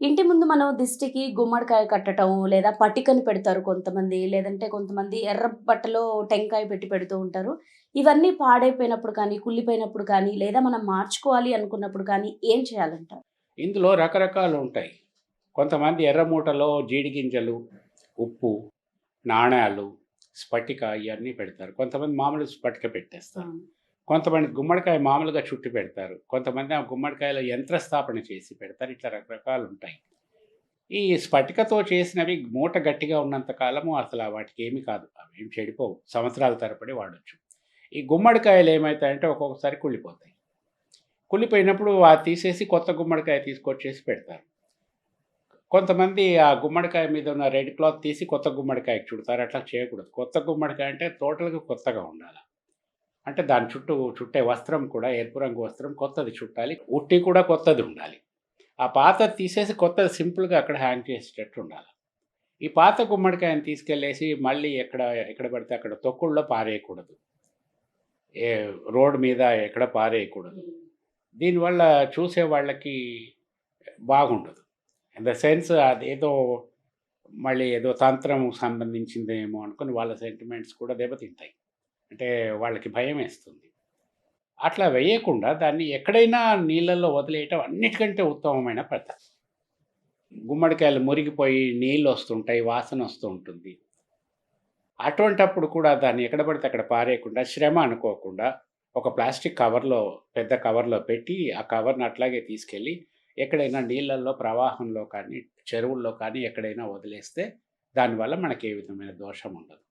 ఇంటి ముందు మనం దిష్టికి గుమ్మడికాయ కట్టటం, లేదా పట్టికని పెడతారు కొంతమంది. లేదంటే కొంతమంది ఎర్ర బట్టలో టెంకాయ పెట్టి పెడుతూ ఉంటారు. ఇవన్నీ పాడైపోయినప్పుడు కానీ, కుళ్ళిపోయినప్పుడు కానీ, లేదా మనం మార్చుకోవాలి అనుకున్నప్పుడు కానీ ఏం చేయాలంటారు? ఇందులో రకరకాలుంటాయి. కొంతమంది ఎర్ర మూటలో జీడి గింజలు, ఉప్పు, నాణేలు, స్ఫటిక ఇయన్నీ పెడతారు. కొంతమంది మామూలు స్ఫటిక పెట్టేస్తారు. అవును. కొంతమంది గుమ్మడికాయ మామూలుగా చుట్టి పెడతారు. కొంతమంది ఆ గుమ్మడికాయలో యంత్రస్థాపన చేసి పెడతారు. ఇట్లా రకరకాలుంటాయి. ఈ స్ఫటికతో చేసినవి మూట గట్టిగా ఉన్నంత కాలము అసల వాటికేమి కాదు. అవేం చెడిపోవు. సంవత్సరాల తరబడి వాడొచ్చు. ఈ గుమ్మడికాయలు ఏమైతాయంటే ఒక్కొక్కసారి కుళ్ళిపోతాయి. కుళ్ళిపోయినప్పుడు అది తీసేసి కొత్త గుమ్మడికాయ తీసుకొచ్చేసి పెడతారు. కొంతమంది ఆ గుమ్మడికాయ మీద ఉన్న రెడ్ క్లాత్ తీసి కొత్త గుమ్మడికాయకి చుడతారు. అట్లా చేయకూడదు. కొత్త గుమ్మడికాయ అంటే టోటల్‌గా కొత్తగా ఉండాల. అంటే దాని చుట్టూ చుట్టే వస్త్రం కూడా ఎరుపు రంగు వస్త్రం కొత్తది చుట్టాలి. ఉట్టి కూడా కొత్తది ఉండాలి. ఆ పాతది తీసేసి కొత్తది సింపుల్‌గా అక్కడ హ్యాంగ్ చేసేటట్టు ఉండాలి. ఈ పాత గుమ్మడికాయని తీసుకెళ్ళేసి మళ్ళీ ఎక్కడ పడితే అక్కడ తొక్కుల్లో పారేయకూడదు. ఏ రోడ్ మీద ఎక్కడ పారేయకూడదు. దీనివల్ల చూసే వాళ్ళకి బాగుండదు. ఇన్ ద సెన్స్ అదేదో మళ్ళీ ఏదో తంత్రం సంబంధించిందేమో అనుకుని వాళ్ళ సెంటిమెంట్స్ కూడా దెబ్బతింటాయి. అంటే వాళ్ళకి భయమేస్తుంది. అట్లా వేయకుండా దాన్ని ఎక్కడైనా నీళ్ళల్లో వదిలేయటం అన్నిటికంటే ఉత్తమమైన పద్ధతి. గుమ్మడికాయలు మురిగిపోయి నీళ్ళొస్తుంటాయి, వాసనొస్తూ ఉంటుంది. అటువంటప్పుడు కూడా దాన్ని ఎక్కడ పడితే అక్కడ పారేయకుండా, శ్రమ అనుకోకుండా ఒక ప్లాస్టిక్ కవర్‌లో పెద్ద కవర్‌లో పెట్టి, ఆ కవర్‌ని అట్లాగే తీసుకెళ్ళి ఎక్కడైనా నీళ్ళల్లో ప్రవాహంలో కానీ, చెరువుల్లో కానీ ఎక్కడైనా వదిలేస్తే దానివల్ల మనకి ఏ విధమైన దోషం ఉండదు.